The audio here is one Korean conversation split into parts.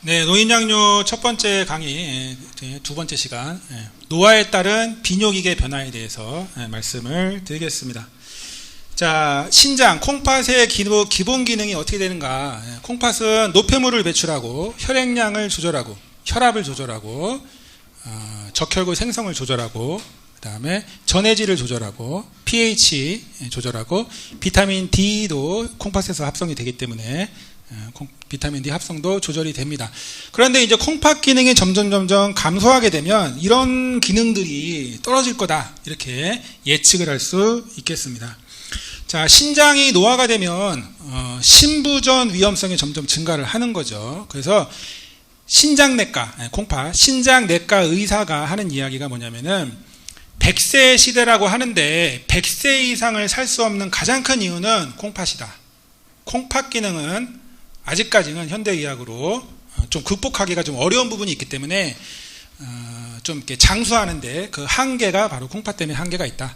네, 노인양료 첫 번째 강의, 두 번째 시간, 노화에 따른 비뇨기계 변화에 대해서 말씀을 드리겠습니다. 자, 신장, 콩팥의 기본 기능이 어떻게 되는가? 콩팥은 노폐물을 배출하고 혈액량을 조절하고 혈압을 조절하고 적혈구 생성을 조절하고 그 다음에 전해질을 조절하고 pH 조절하고 비타민 D도 콩팥에서 합성이 되기 때문에 비타민 D 합성도 조절이 됩니다. 그런데 이제 콩팥 기능이 점점 감소하게 되면 이런 기능들이 떨어질 거다 이렇게 예측을 할 수 있겠습니다. 자, 신장이 노화가 되면 신부전 위험성이 점점 증가를 하는 거죠. 그래서 신장내과, 콩팥 신장내과 의사가 하는 이야기가 뭐냐면은 100세 시대라고 하는데 100세 이상을 살 수 없는 가장 큰 이유는 콩팥이다. 콩팥 기능은 아직까지는 현대의학으로 좀 극복하기가 좀 어려운 부분이 있기 때문에 좀 이렇게 장수하는데 그 한계가 바로 콩팥 때문에 한계가 있다.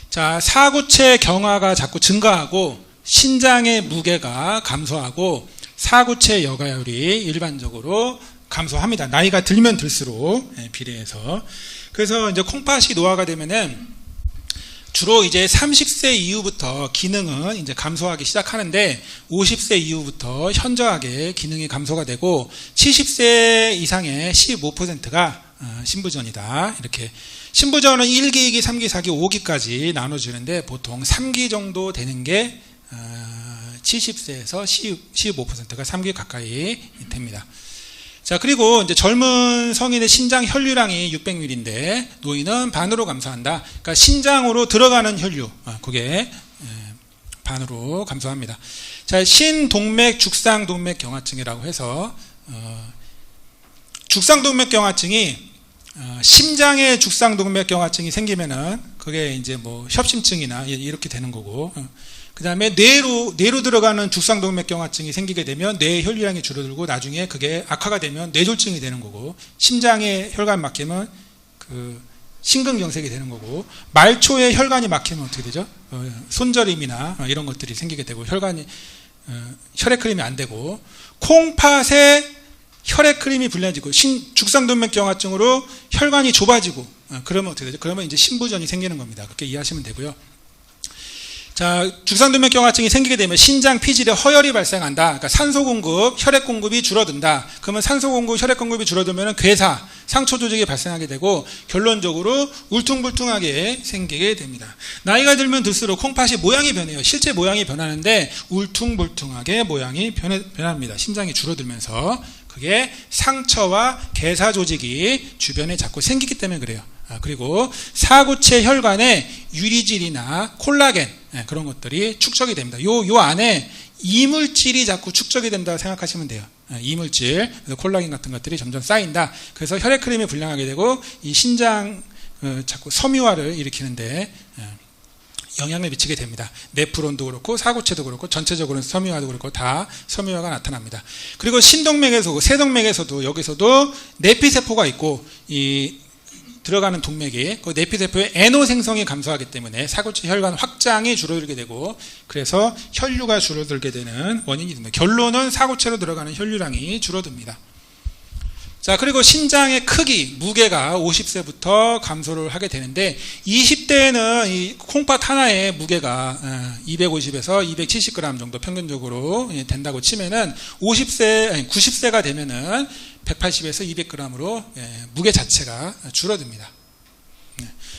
자, 사구체 경화가 자꾸 증가하고 신장의 무게가 감소하고 사구체 여가율이 일반적으로 감소합니다. 나이가 들면 들수록 비례해서. 그래서 이제 콩팥이 노화가 되면은 주로 이제 30세 이후부터 기능은 이제 감소하기 시작하는데 50세 이후부터 현저하게 기능이 감소가 되고 70세 이상의 15%가 신부전이다. 이렇게 신부전은 1기, 2기, 3기, 4기, 5기까지 나눠지는데 보통 3기 정도 되는 게 70세에서 15%가 3기 가까이 됩니다. 자, 그리고 이제 젊은 성인의 신장 혈류량이 600ml인데 노인은 반으로 감소한다. 그러니까 신장으로 들어가는 혈류, 그게 반으로 감소합니다. 자, 신동맥 죽상동맥 경화증이라고 해서 죽상동맥 경화증이 심장에 죽상동맥 경화증이 생기면은 그게 이제 뭐 협심증이나 이렇게 되는 거고. 그 다음에 뇌로 들어가는 죽상동맥 경화증이 생기게 되면 뇌의 혈류량이 줄어들고 나중에 그게 악화가 되면 뇌졸중이 되는 거고, 심장에 혈관 막히면 그 심근경색이 되는 거고, 말초에 혈관이 막히면 어떻게 되죠? 손저림이나 이런 것들이 생기게 되고 혈관이 혈액 흐름이 안 되고, 콩팥에 혈액 흐름이 불량해지고 죽상동맥 경화증으로 혈관이 좁아지고 그러면 어떻게 되죠? 그러면 이제 신부전이 생기는 겁니다. 그렇게 이해하시면 되고요. 자, 죽상동맥 경화증이 생기게 되면 신장 피질에 허혈이 발생한다. 그러니까 산소 공급, 혈액 공급이 줄어든다. 그러면 산소 공급, 혈액 공급이 줄어들면 괴사, 상처 조직이 발생하게 되고 결론적으로 울퉁불퉁하게 생기게 됩니다. 나이가 들면 들수록 콩팥이 모양이 변해요. 실제 모양이 변하는데 울퉁불퉁하게 모양이 변합니다. 신장이 줄어들면서. 그게 상처와 괴사 조직이 주변에 자꾸 생기기 때문에 그래요. 그리고 사구체 혈관에 유리질이나 콜라겐 그런 것들이 축적이 됩니다. 요 안에 이물질이 자꾸 축적이 된다고 생각하시면 돼요. 이물질, 그래서 콜라겐 같은 것들이 점점 쌓인다. 그래서 혈액 흐름이 불량하게 되고 이 신장 자꾸 섬유화를 일으키는데 영향을 미치게 됩니다. 네프론도 그렇고 사구체도 그렇고 전체적으로는 섬유화도 그렇고 다 섬유화가 나타납니다. 그리고 신동맥에서 세동맥에서도 여기서도 내피세포가 있고 이 들어가는 동맥이 그 내피세포의 NO 생성이 감소하기 때문에 사구체 혈관 확장이 줄어들게 되고 그래서 혈류가 줄어들게 되는 원인이 됩니다. 결론은 사구체로 들어가는 혈류량이 줄어듭니다. 자, 그리고 신장의 크기, 무게가 50세부터 감소를 하게 되는데 20대에는 이 콩팥 하나의 무게가 250에서 270g 정도 평균적으로 된다고 치면은 90세가 되면은 180에서 200g으로 무게 자체가 줄어듭니다.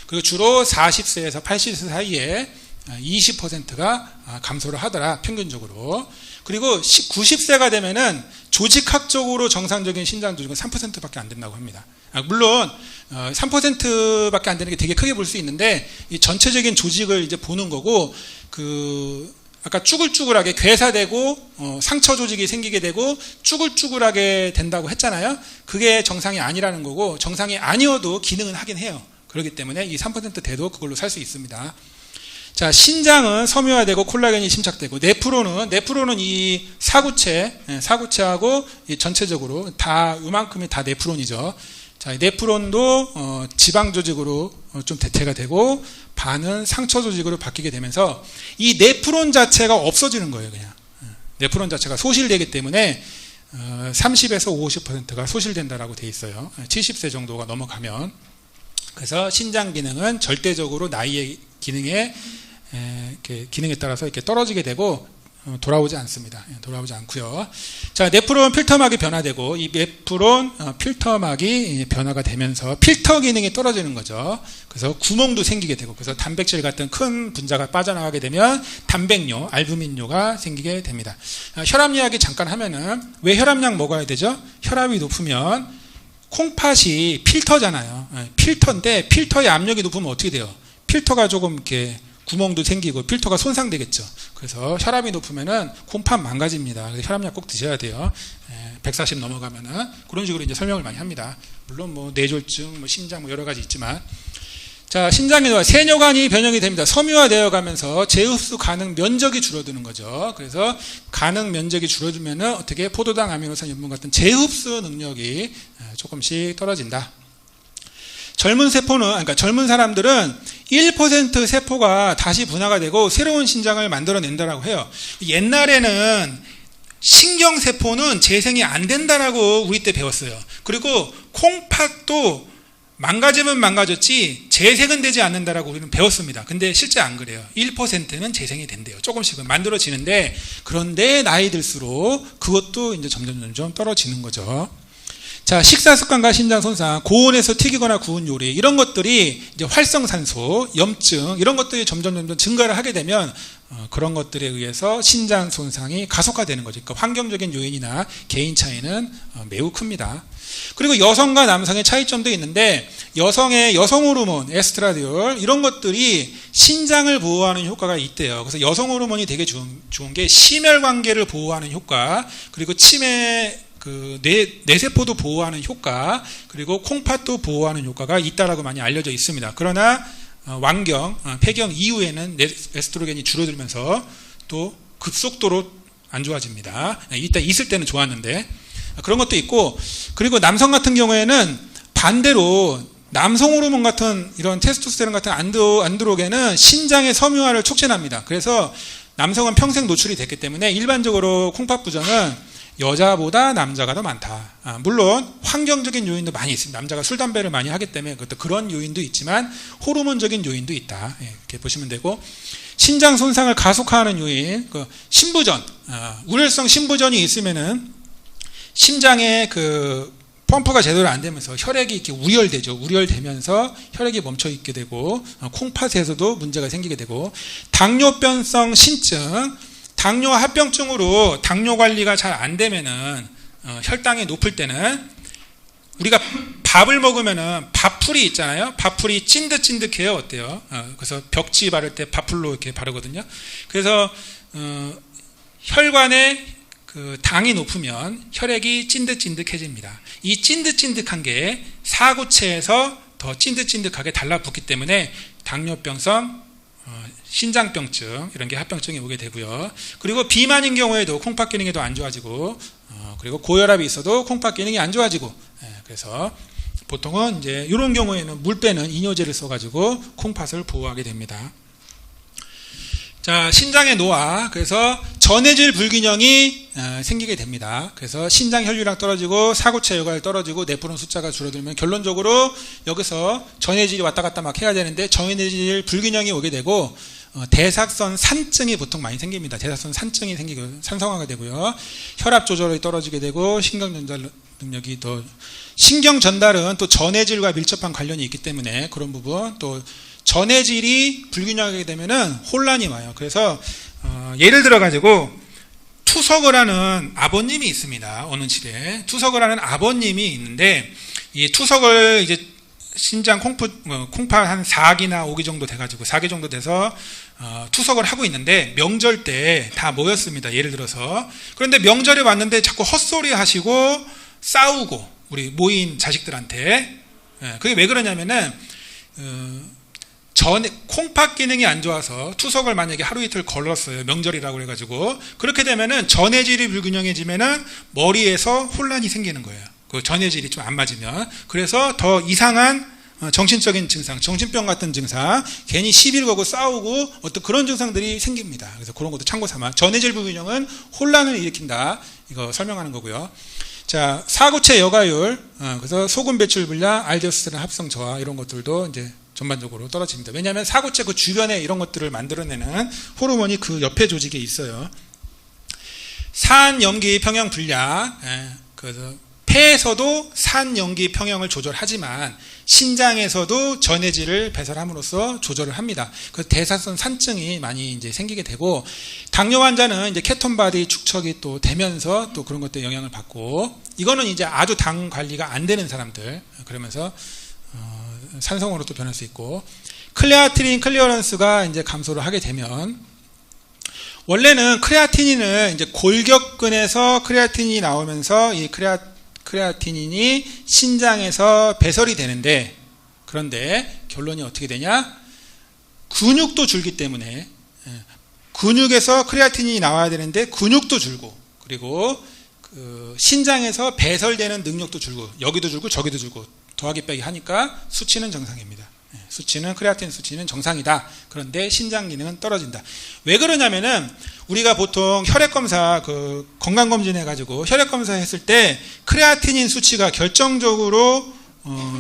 그리고 주로 40세에서 80세 사이에 20%가 감소를 하더라, 평균적으로. 그리고 90세가 되면은 조직학적으로 정상적인 신장 조직은 3%밖에 안 된다고 합니다. 물론 3%밖에 안 되는 게 되게 크게 볼 수 있는데 이 전체적인 조직을 이제 보는 거고, 그 아까 쭈글쭈글하게 괴사되고 상처 조직이 생기게 되고 쭈글쭈글하게 된다고 했잖아요. 그게 정상이 아니라는 거고, 정상이 아니어도 기능은 하긴 해요. 그렇기 때문에 이 3% 돼도 그걸로 살 수 있습니다. 자, 신장은 섬유화되고 콜라겐이 침착되고, 네프론은 이 사구체하고 이 전체적으로 다 이만큼이 다 네프론이죠. 자, 네프론도 지방 조직으로 좀 대체가 되고 반은 상처 조직으로 바뀌게 되면서 이 네프론 자체가 없어지는 거예요, 그냥. 네프론 자체가 소실되기 때문에 30에서 50%가 소실된다라고 돼 있어요. 70세 정도가 넘어가면. 그래서 신장 기능은 절대적으로 나이의 기능에 따라서 이렇게 떨어지게 되고 돌아오지 않습니다. 돌아오지 않고요. 자, 네프론 필터막이 변화되고 이 네프론 필터막이 변화가 되면서 필터 기능이 떨어지는 거죠. 그래서 구멍도 생기게 되고, 그래서 단백질 같은 큰 분자가 빠져나가게 되면 단백뇨, 알부민뇨가 생기게 됩니다. 혈압 이야기 잠깐 하면은 왜 혈압약 먹어야 되죠? 혈압이 높으면 콩팥이 필터잖아요. 필터인데 필터의 압력이 높으면 어떻게 돼요? 필터가 조금 이렇게 구멍도 생기고 필터가 손상되겠죠. 그래서 혈압이 높으면은 콩팥 망가집니다. 그래서 혈압약 꼭 드셔야 돼요. 140 넘어가면은 그런 식으로 이제 설명을 많이 합니다. 물론 뭐 뇌졸중, 뭐 심장 뭐 여러 가지 있지만, 자, 신장의 노화, 세뇨관이 변형이 됩니다. 섬유화되어 가면서 재흡수 가능 면적이 줄어드는 거죠. 그래서 가능 면적이 줄어들면은 어떻게 포도당, 아미노산, 염분 같은 재흡수 능력이 조금씩 떨어진다. 젊은 세포는, 그러니까 젊은 사람들은 1% 세포가 다시 분화가 되고 새로운 신장을 만들어낸다라고 해요. 옛날에는 신경세포는 재생이 안 된다라고 우리 때 배웠어요. 그리고 콩팥도 망가지면 망가졌지 재생은 되지 않는다라고 우리는 배웠습니다. 근데 실제 안 그래요. 1%는 재생이 된대요. 조금씩은 만들어지는데, 그런데 나이 들수록 그것도 이제 점점 떨어지는 거죠. 자, 식사 습관과 신장 손상, 고온에서 튀기거나 구운 요리, 이런 것들이 이제 활성산소, 염증, 이런 것들이 점점 증가를 하게 되면 그런 것들에 의해서 신장 손상이 가속화되는 거죠. 그러니까 환경적인 요인이나 개인 차이는 매우 큽니다. 그리고 여성과 남성의 차이점도 있는데, 여성의 여성 호르몬, 에스트라디올, 이런 것들이 신장을 보호하는 효과가 있대요. 그래서 여성 호르몬이 되게 좋은 게 심혈관계를 보호하는 효과, 그리고 치매, 뇌세포도 보호하는 효과, 그리고 콩팥도 보호하는 효과가 있다라고 많이 알려져 있습니다. 그러나 완경, 폐경 이후에는 에스트로겐이 줄어들면서 또 급속도로 안 좋아집니다. 이때 있을 때는 좋았는데 그런 것도 있고, 그리고 남성 같은 경우에는 반대로 남성 호르몬 같은 이런 테스토스테론 같은 안드로겐은 신장의 섬유화를 촉진합니다. 그래서 남성은 평생 노출이 됐기 때문에 일반적으로 콩팥 부전은 여자보다 남자가 더 많다. 물론 환경적인 요인도 많이 있습니다. 남자가 술, 담배를 많이 하기 때문에 그런 요인도 있지만 호르몬적인 요인도 있다. 이렇게 보시면 되고, 신장 손상을 가속화하는 요인, 신부전, 우혈성 신부전이 있으면은 심장에 펌프가 제대로 안 되면서 혈액이 이렇게 우혈되죠. 우혈되면서 혈액이 멈춰 있게 되고, 콩팥에서도 문제가 생기게 되고, 당뇨병성 신증, 당뇨 합병증으로 당뇨 관리가 잘 안 되면은 혈당이 높을 때는 우리가 밥을 먹으면은 밥풀이 있잖아요. 밥풀이 찐득찐득해요. 어때요? 그래서 벽지 바를 때 밥풀로 이렇게 바르거든요. 그래서 혈관에 당이 높으면 혈액이 찐득찐득해집니다. 이 찐득찐득한 게 사구체에서 더 찐득찐득하게 달라붙기 때문에 당뇨병성 신장병증, 이런 게 합병증이 오게 되고요. 그리고 비만인 경우에도 콩팥 기능이 더 안 좋아지고, 그리고 고혈압이 있어도 콩팥 기능이 안 좋아지고, 그래서 보통은 이제 이런 경우에는 물 빼는 이뇨제를 써가지고 콩팥을 보호하게 됩니다. 자, 신장의 노화, 그래서 전해질 불균형이 생기게 됩니다. 그래서 신장 혈류량 떨어지고 사구체 열과율 떨어지고 네프론 숫자가 줄어들면 결론적으로 여기서 전해질이 왔다 갔다 막 해야 되는데 전해질 불균형이 오게 되고, 대사선 산증이 보통 많이 생깁니다. 대사선 산증이 생기고 산성화가 되고요. 혈압 조절이 떨어지게 되고 신경 전달 능력이 더, 신경 전달은 또 전해질과 밀접한 관련이 있기 때문에 그런 부분, 또 전해질이 불균형하게 되면은 혼란이 와요. 그래서 예를 들어 가지고 투석을 하는 아버님이 있습니다. 어느 집에 투석을 하는 아버님이 있는데, 이 투석을 이제 신장 콩팥 한 4기나 5기 정도 돼가지고 4기 정도 돼서 투석을 하고 있는데 명절 때 다 모였습니다. 예를 들어서. 그런데 명절에 왔는데 자꾸 헛소리 하시고 싸우고, 우리 모인 자식들한테. 그게 왜 그러냐면은 콩팥 기능이 안 좋아서 투석을 만약에 하루 이틀 걸렀어요. 명절이라고 해가지고. 그렇게 되면은 전해질이 불균형해지면은 머리에서 혼란이 생기는 거예요. 그 전해질이 좀 안 맞으면. 그래서 더 이상한 정신적인 증상, 정신병 같은 증상, 괜히 시비를 걸고 싸우고 어떤 그런 증상들이 생깁니다. 그래서 그런 것도 참고 삼아. 전해질 부균형은 혼란을 일으킨다. 이거 설명하는 거고요. 자, 사구체 여가율, 그래서 소금 배출 불량, 알도스테론 합성 저하 이런 것들도 이제 전반적으로 떨어집니다. 왜냐하면 사구체 그 주변에 이런 것들을 만들어내는 호르몬이 그 옆에 조직에 있어요. 산염기 평형 불량, 그래서 폐에서도 산염기 평형을 조절하지만 신장에서도 전해질을 배설함으로써 조절을 합니다. 그래서 대사성 산증이 많이 이제 생기게 되고, 당뇨 환자는 이제 케톤바디 축적이 또 되면서 또 그런 것들 영향을 받고, 이거는 이제 아주 당 관리가 안 되는 사람들, 그러면서 산성으로 또 변할 수 있고, 클레아티닌 클리어런스가 이제 감소를 하게 되면, 원래는 크레아티닌은 이제 골격근에서 크레아티닌이 나오면서 이 크레아티닌이 신장에서 배설이 되는데, 그런데 결론이 어떻게 되냐? 근육도 줄기 때문에, 근육에서 크레아티닌이 나와야 되는데 근육도 줄고, 그리고 그 신장에서 배설되는 능력도 줄고, 여기도 줄고 저기도 줄고 더하기 빼기 하니까 수치는 정상입니다. 수치는 크레아틴 수치는 정상이다. 그런데 신장 기능은 떨어진다. 왜 그러냐면은 우리가 보통 혈액 검사 그 건강 검진 해가지고 혈액 검사 했을 때 크레아티닌 수치가 결정적으로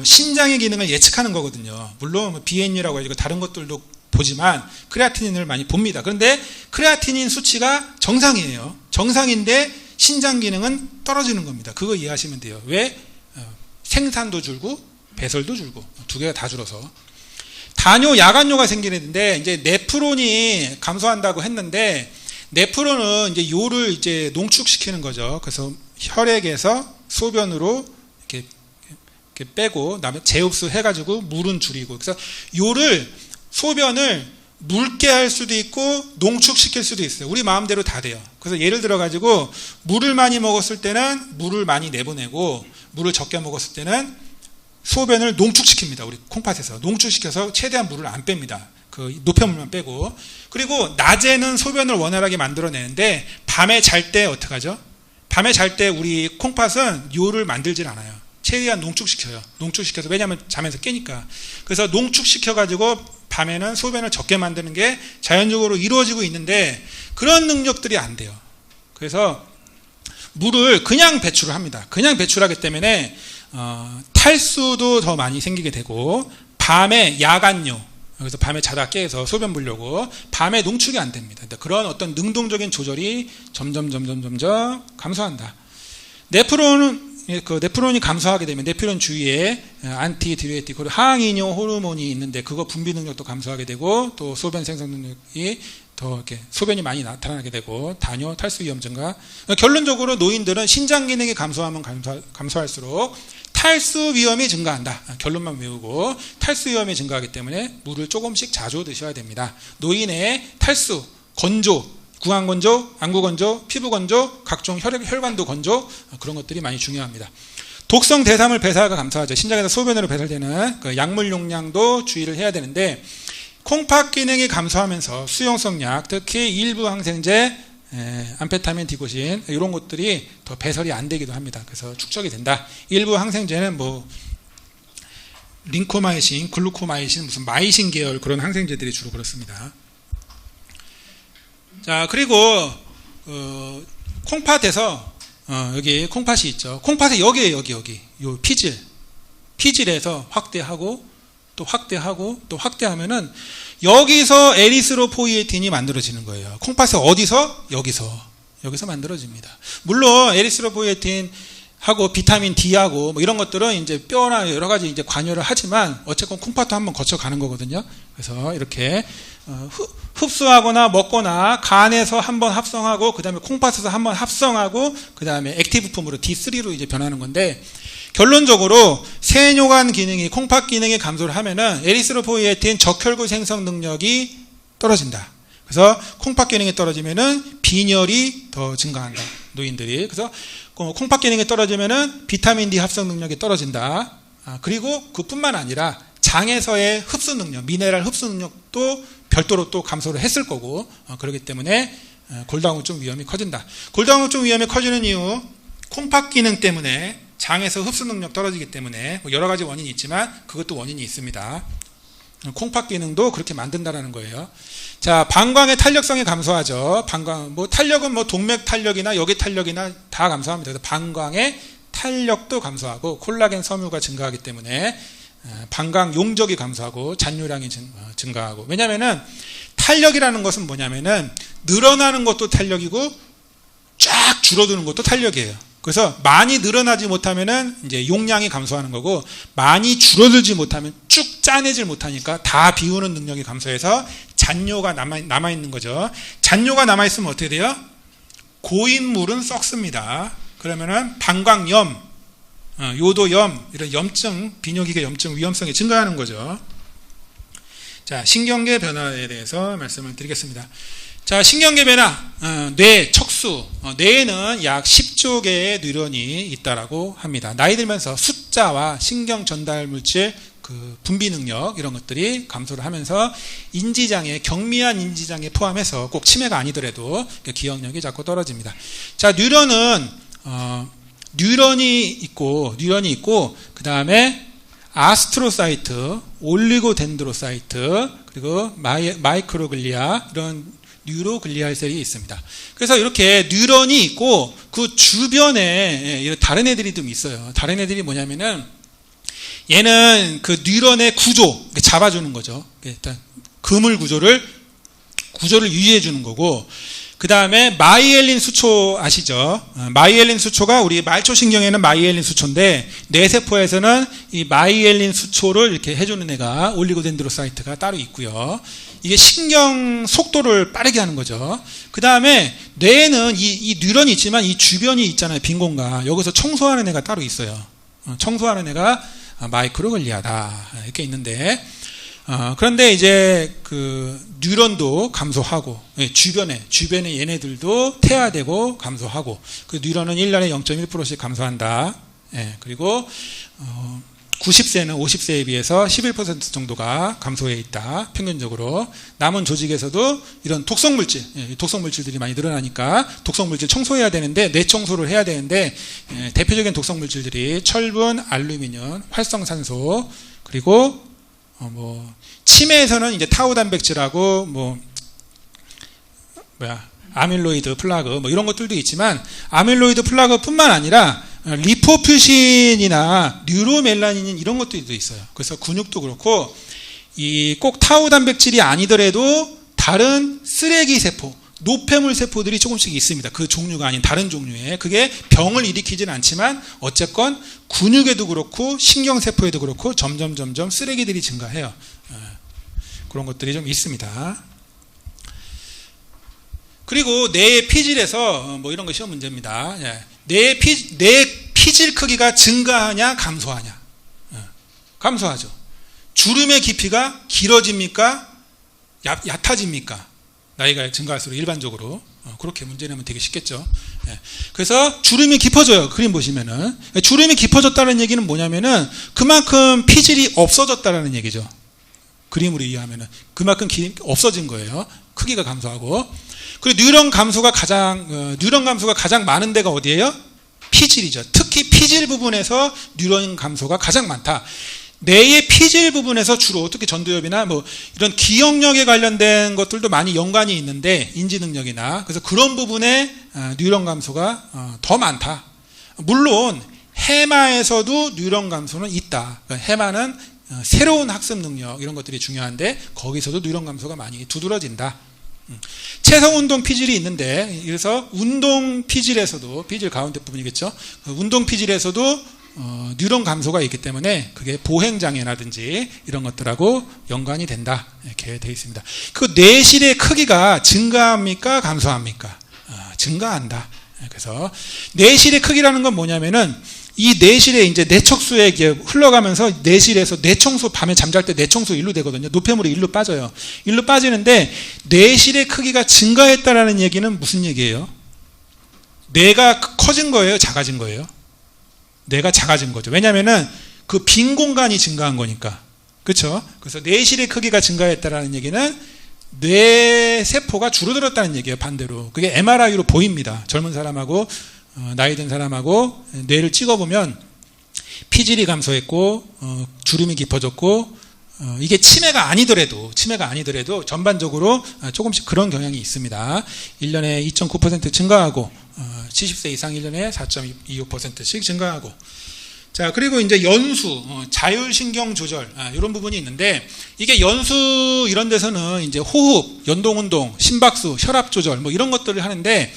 신장의 기능을 예측하는 거거든요. 물론 BN이라고 해가지고 다른 것들도 보지만 크레아티닌을 많이 봅니다. 그런데 크레아티닌 수치가 정상이에요. 정상인데 신장 기능은 떨어지는 겁니다. 그거 이해하시면 돼요. 왜? 생산도 줄고 배설도 줄고 두 개가 다 줄어서. 다뇨, 야간뇨가 생기는데 이제 네프론이 감소한다고 했는데, 네프론은 이제 요를 이제 농축시키는 거죠. 그래서 혈액에서 소변으로 이렇게 빼고, 그다음에 재흡수 해가지고 물은 줄이고, 그래서 요를 소변을 묽게 할 수도 있고 농축시킬 수도 있어요. 우리 마음대로 다 돼요. 그래서 예를 들어 가지고 물을 많이 먹었을 때는 물을 많이 내보내고, 물을 적게 먹었을 때는 소변을 농축시킵니다. 우리 콩팥에서 농축시켜서 최대한 물을 안 뺍니다. 그 노폐물만 빼고. 그리고 낮에는 소변을 원활하게 만들어내는데 밤에 잘 때 어떻게 하죠? 밤에 잘 때 우리 콩팥은 요를 만들질 않아요. 최대한 농축시켜요. 농축시켜서, 왜냐하면 자면서 깨니까. 그래서 농축시켜가지고 밤에는 소변을 적게 만드는 게 자연적으로 이루어지고 있는데, 그런 능력들이 안 돼요. 그래서 물을 그냥 배출을 합니다. 그냥 배출하기 때문에 탈수도 더 많이 생기게 되고, 밤에 야간뇨, 그래서 밤에 자다 깨서 소변 보려고 밤에 농축이 안 됩니다. 그런 어떤 능동적인 조절이 점점 감소한다. 네프론이 감소하게 되면 네프론 주위에 안티디우레틱 항이뇨 호르몬이 있는데, 그거 분비 능력도 감소하게 되고, 또 소변 생성 능력이 더 이렇게 소변이 많이 나타나게 되고, 다뇨, 탈수 위험 증가. 결론적으로 노인들은 신장 기능이 감소하면 감소할수록 탈수 위험이 증가한다. 결론만 외우고, 탈수 위험이 증가하기 때문에 물을 조금씩 자주 드셔야 됩니다. 노인의 탈수, 건조, 구강 건조, 안구 건조, 피부 건조, 각종 혈관도 건조, 그런 것들이 많이 중요합니다. 독성 대사물 배사가 감소하죠. 신장에서 소변으로 배설되는 그 약물 용량도 주의를 해야 되는데, 콩팥 기능이 감소하면서 수용성 약, 특히 일부 항생제, 암페타민, 디고신 이런 것들이 더 배설이 안 되기도 합니다. 그래서 축적이 된다. 일부 항생제는 뭐 링코마이신, 글루코마이신, 무슨 마이신 계열 그런 항생제들이 주로 그렇습니다. 자, 그리고 콩팥에서 여기 콩팥이 있죠. 콩팥에 여기 요 피질에서 확대하고 또 확대하고 또 확대하면은 여기서 에리스로포이에틴이 만들어지는 거예요. 콩팥에 어디서? 여기서 만들어집니다. 물론 에리스로포이에틴 하고 비타민 D하고 뭐 이런 것들은 이제 뼈나 여러 가지 이제 관여를 하지만 어쨌건 콩팥도 한번 거쳐가는 거거든요. 그래서 이렇게 흡수하거나 먹거나 간에서 한번 합성하고, 그 다음에 콩팥에서 한번 합성하고, 그 다음에 액티브폼으로 D3로 이제 변하는 건데, 결론적으로 세뇨관 기능이, 콩팥 기능이 감소를 하면은 에리스로포이에틴 적혈구 생성 능력이 떨어진다. 그래서 콩팥 기능이 떨어지면은 빈혈이 더 증가한다. 노인들이. 그래서 콩팥 기능이 떨어지면은 비타민 D 합성 능력이 떨어진다. 그리고 그뿐만 아니라 장에서의 흡수 능력, 미네랄 흡수 능력도 별도로 또 감소를 했을 거고, 그렇기 때문에 골다공증 위험이 커진다. 골다공증 위험이 커지는 이유, 콩팥 기능 때문에 장에서 흡수 능력 떨어지기 때문에 뭐 여러 가지 원인이 있지만 그것도 원인이 있습니다. 콩팥 기능도 그렇게 만든다라는 거예요. 자, 방광의 탄력성이 감소하죠. 방광, 뭐 탄력은 뭐 동맥 탄력이나 여기 탄력이나 다 감소합니다. 그래서 방광의 탄력도 감소하고 콜라겐 섬유가 증가하기 때문에 방광 용적이 감소하고 잔뇨량이 증가하고. 왜냐면은 탄력이라는 것은 뭐냐면은 늘어나는 것도 탄력이고 쫙 줄어드는 것도 탄력이에요. 그래서 많이 늘어나지 못하면은 이제 용량이 감소하는 거고, 많이 줄어들지 못하면 쭉 짜내질 못하니까 다 비우는 능력이 감소해서 잔뇨가 남아있는 거죠. 잔뇨가 남아있으면 어떻게 돼요? 고인물은 썩습니다. 그러면은 방광염, 요도염, 이런 염증, 비뇨기계 염증 위험성이 증가하는 거죠. 자, 신경계 변화에 대해서 말씀을 드리겠습니다. 자, 신경계 변화, 뇌, 척수, 뇌에는 약 10조 개의 뉴런이 있다라고 합니다. 나이 들면서 숫자와 신경 전달 물질, 그 분비 능력 이런 것들이 감소를 하면서 인지장애, 경미한 인지장애 포함해서 꼭 치매가 아니더라도 기억력이 자꾸 떨어집니다. 자, 뉴런은 뉴런이 있고 그 다음에 아스트로사이트, 올리고덴드로사이트, 그리고 마이크로글리아, 이런 뉴로글리알 셀이 있습니다. 그래서 이렇게 뉴런이 있고 그 주변에 다른 애들이 좀 있어요. 다른 애들이 뭐냐면은 얘는 그 뉴런의 구조 잡아주는 거죠. 일단 그물 구조를 유지해 주는 거고, 그 다음에 마이엘린 수초 아시죠? 마이엘린 수초가 우리 말초신경에는 마이엘린 수초인데 뇌세포에서는 이 마이엘린 수초를 이렇게 해주는 애가 올리고덴드로사이트가 따로 있고요. 이게 신경 속도를 빠르게 하는 거죠. 그 다음에 뇌에는 이 뉴런이 있지만 이 주변이 있잖아요. 빈 공간. 여기서 청소하는 애가 따로 있어요. 청소하는 애가 마이크로글리아다 이렇게 있는데, 그런데 이제 그 뉴런도 감소하고, 주변에 얘네들도 퇴화되고 감소하고, 그 뉴런은 1년에 0.1%씩 감소한다. 그리고 90세는 50세에 비해서 11% 정도가 감소해 있다. 평균적으로. 남은 조직에서도 이런 독성물질들이 많이 늘어나니까 독성물질 청소해야 되는데, 뇌 청소를 해야 되는데, 대표적인 독성물질들이 철분, 알루미늄, 활성산소, 그리고 치매에서는 이제 타우 단백질하고 아밀로이드 플라그 이런 것들도 있지만, 아밀로이드 플라그뿐만 아니라 리포퓨신이나 뉴로멜라닌 이런 것들도 있어요. 그래서 근육도 그렇고, 이 꼭 타우 단백질이 아니더라도 다른 쓰레기 세포, 노폐물 세포들이 조금씩 있습니다. 그 종류가 아닌 다른 종류의. 그게 병을 일으키지는 않지만 어쨌건 근육에도 그렇고 신경세포에도 그렇고 점점 쓰레기들이 증가해요. 그런 것들이 좀 있습니다. 그리고 뇌의 피질에서 이런 거 시험 문제입니다. 뇌 피질 크기가 증가하냐 감소하냐? 감소하죠. 주름의 깊이가 길어집니까? 얕아집니까? 나이가 증가할수록 일반적으로. 그렇게 문제 내면 되게 쉽겠죠. 그래서 주름이 깊어져요. 그림 보시면은. 주름이 깊어졌다는 얘기는 뭐냐면은 그만큼 피질이 없어졌다는 얘기죠. 그림으로 이해하면은 그만큼 없어진 거예요. 크기가 감소하고. 그리고 뉴런 감소가 가장 많은 데가 어디예요? 피질이죠. 특히 피질 부분에서 뉴런 감소가 가장 많다. 뇌의 피질 부분에서 주로 특히 전두엽이나 이런 기억력에 관련된 것들도 많이 연관이 있는데, 인지 능력이나, 그래서 그런 부분에 뉴런 감소가 더 많다. 물론 해마에서도 뉴런 감소는 있다. 그러니까 해마는 새로운 학습 능력 이런 것들이 중요한데 거기서도 뉴런 감소가 많이 두드러진다. 체성운동 피질이 있는데, 그래서 운동 피질에서도, 피질 가운데 부분이겠죠. 운동 피질에서도 뉴런 감소가 있기 때문에 그게 보행장애라든지 이런 것들하고 연관이 된다. 이렇게 되어 있습니다. 그 뇌실의 크기가 증가합니까? 감소합니까? 증가한다. 그래서 뇌실의 크기라는 건 뭐냐면은 이 뇌실에 이제 뇌척수에 흘러가면서 뇌실에서 뇌청소, 밤에 잠잘 때 뇌청소 일로 되거든요. 노폐물이 일로 빠져요. 일로 빠지는데 뇌실의 크기가 증가했다라는 얘기는 무슨 얘기예요? 뇌가 커진 거예요? 작아진 거예요? 뇌가 작아진 거죠. 왜냐면은 그 빈 공간이 증가한 거니까. 그렇죠? 그래서 뇌실의 크기가 증가했다라는 얘기는 뇌 세포가 줄어들었다는 얘기예요. 반대로. 그게 MRI로 보입니다. 젊은 사람하고 나이 든 사람하고 뇌를 찍어보면 피질이 감소했고 주름이 깊어졌고 이게 치매가 아니더라도 전반적으로 조금씩 그런 경향이 있습니다. 1년에 2.9% 증가하고 70세 이상 1년에 4.25%씩 증가하고. 자, 그리고 이제 연수, 자율신경 조절, 이런 부분이 있는데, 이게 연수 이런 데서는 이제 호흡, 연동운동, 심박수, 혈압 조절, 뭐 이런 것들을 하는데,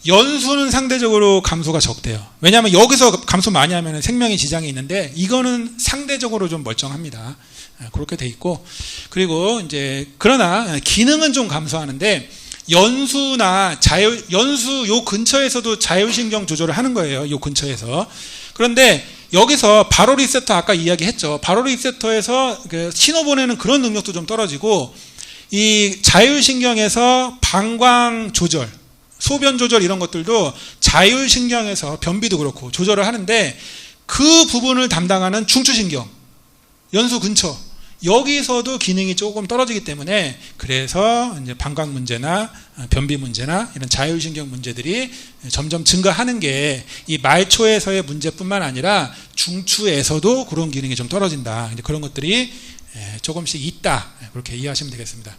연수는 상대적으로 감소가 적대요. 왜냐하면 여기서 감소 많이 하면 생명에 지장이 있는데, 이거는 상대적으로 좀 멀쩡합니다. 그렇게 돼 있고, 그리고 이제, 그러나 기능은 좀 감소하는데, 연수 요 근처에서도 자율신경 조절을 하는 거예요. 요 근처에서. 그런데 여기서 바로 리셉터 아까 이야기했죠. 바로 리셉터에서 신호 보내는 그런 능력도 좀 떨어지고, 이 자율신경에서 방광 조절, 소변 조절 이런 것들도 자율신경에서 변비도 그렇고 조절을 하는데, 그 부분을 담당하는 중추신경, 연수 근처, 여기서도 기능이 조금 떨어지기 때문에, 그래서 이제 방광 문제나 변비 문제나 이런 자율신경 문제들이 점점 증가하는 게 이 말초에서의 문제뿐만 아니라 중추에서도 그런 기능이 좀 떨어진다. 이제 그런 것들이 조금씩 있다. 그렇게 이해하시면 되겠습니다.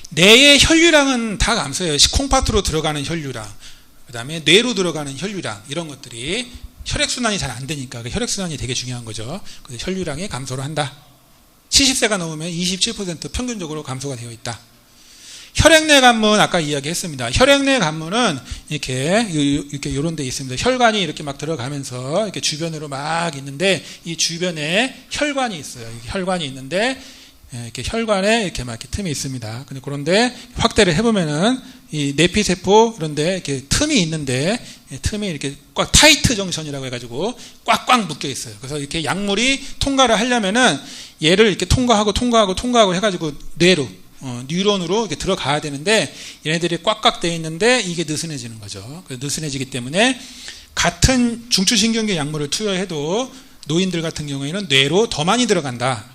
뇌의 혈류량은 다 감소해요. 콩팥으로 들어가는 혈류량, 그 다음에 뇌로 들어가는 혈류량, 이런 것들이 혈액순환이 잘 안 되니까 혈액순환이 되게 중요한 거죠. 그래서 혈류량이 감소를 한다. 70세가 넘으면 27% 평균적으로 감소가 되어 있다. 혈액내 관문 아까 이야기했습니다. 혈액내 관문은 이렇게 이런 데 있습니다. 혈관이 이렇게 막 들어가면서 이렇게 주변으로 막 있는데, 이 주변에 혈관이 있어요. 혈관이 있는데 이렇게 혈관에 이렇게 막 이렇게 틈이 있습니다. 그런데 확대를 해보면은 이 내피세포 이런데 이렇게 틈이 있는데, 틈이 이렇게 꽉 타이트 정션이라고 해가지고 꽉꽉 묶여 있어요. 그래서 이렇게 약물이 통과를 하려면은 얘를 이렇게 통과하고 해가지고 뇌로, 뉴런으로 이렇게 들어가야 되는데, 얘네들이 꽉꽉 돼 있는데 이게 느슨해지는 거죠. 그래서 느슨해지기 때문에 같은 중추신경계 약물을 투여해도 노인들 같은 경우에는 뇌로 더 많이 들어간다.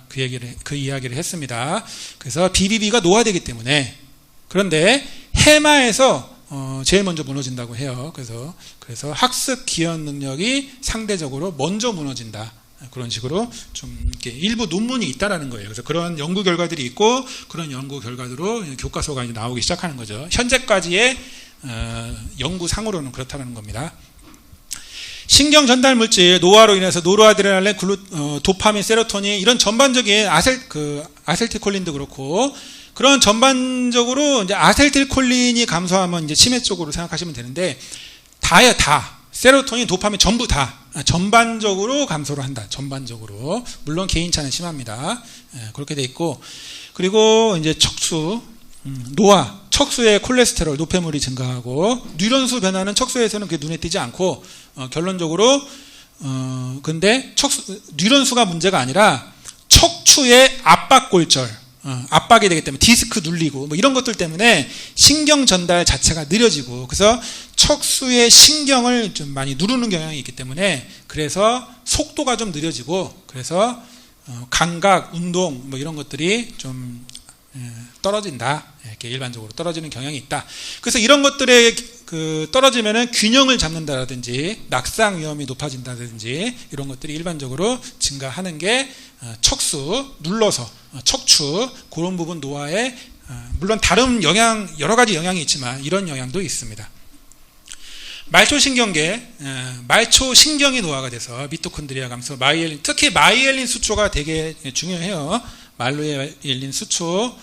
그 이야기를 했습니다. 그래서 BBB가 노화되기 때문에. 그런데 해마에서 제일 먼저 무너진다고 해요. 그래서 학습 기억 능력이 상대적으로 먼저 무너진다. 그런 식으로 좀 이렇게 일부 논문이 있다라는 거예요. 그래서 그런 연구 결과들이 있고, 그런 연구 결과로 교과서가 이제 나오기 시작하는 거죠. 현재까지의 연구상으로는 그렇다는 겁니다. 신경 전달 물질, 노화로 인해서 노르아드레날린, 도파민, 세로토닌, 이런 전반적인 아세틸콜린도 그렇고, 그런 전반적으로 이제 아세틸콜린이 감소하면 이제 치매 쪽으로 생각하시면 되는데, 다예요, 다. 세로토닌, 도파민 전부 다 전반적으로 감소를 한다. 전반적으로. 물론 개인차는 심합니다. 그렇게 돼 있고, 그리고 이제 척수, 노화, 척수의 콜레스테롤, 노폐물이 증가하고, 뉴런수 변화는 척수에서는 그게 눈에 띄지 않고, 결론적으로 근데 뉴런수가 문제가 아니라 척추의 압박골절, 압박이 되기 때문에 디스크 눌리고 뭐 이런 것들 때문에 신경 전달 자체가 느려지고, 그래서 척수의 신경을 좀 많이 누르는 경향이 있기 때문에, 그래서 속도가 좀 느려지고, 그래서 감각, 운동 뭐 이런 것들이 좀 떨어진다. 이렇게 일반적으로 떨어지는 경향이 있다. 그래서 이런 것들에 떨어지면은 균형을 잡는다라든지 낙상 위험이 높아진다든지 이런 것들이 일반적으로 증가하는 게 척수, 눌러서 척추, 그런 부분 노화에 물론 다른 영향, 여러 가지 영향이 있지만 이런 영향도 있습니다. 말초신경계, 말초신경이 노화가 돼서 미토콘드리아 감소, 마이엘린, 특히 마이엘린 수초가 되게 중요해요. 마이엘린 수초.